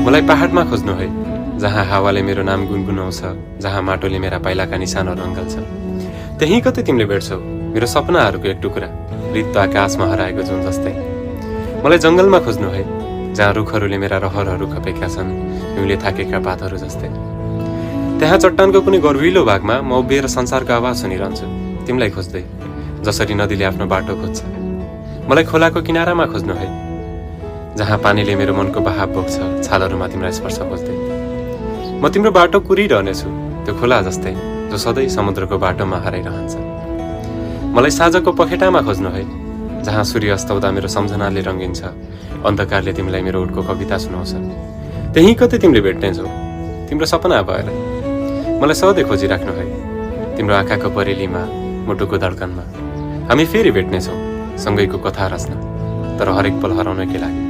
मलाई पहाडमा खोज्नु है, जहाँ हावाले मेरो नाम गुनगुनाउँछ, जहाँ माटोले मेरा पाइलाका निशानहरू अँगाल्छ। त्यहीँ कतै तिमीले भेट्छौ मेरो सपनाहरूको एक टुक्रा, रित्तो आकाशमा हराएको जुन जस्तै। मलाई जङ्गलमा खोज्नु है, जहाँ रुखहरूले मेरा रहरहरू खपेका छन्, हिउँले थाकेका पातहरू जस्तै। त्यहाँ चट्टानको कुनै गर्विलो भागमा म उभिएर संसारको आवाज सुनिरहन्छु, तिमीलाई खोज्दै, जसरी नदीले आफ्नो बाटो खोज्छ। मलाई खोलाको किनारामा खोज्नु है, जहाँ पानीले मेरो मनको बहाव बोक्छ, छालहरूमा तिम्रो स्पर्श खोज्दै। म तिम्रो बाटो कुरिरहनेछु, त्यो खोला जस्तै जो सधैँ समुद्रको बाटोमा हराइरहन्छ। मलाई साँझको पखेटामा खोज्नु है, जहाँ सूर्य अस्ताउँदा मेरो सम्झनाले रङ्गिन्छ, अन्धकारले तिमीलाई मेरो उठको कविता सुनाउँछ। त्यहीँ कतै तिमीले भेट्नेछौ तिम्रो सपना भएर। मलाई सधैँ खोजिराख्नु है, तिम्रो आँखाको परेलीमा, मुटुको धड्कनमा। हामी फेरि भेट्नेछौँ सँगैको कथा रच्न, तर हरेक पल हराउनकै लागि।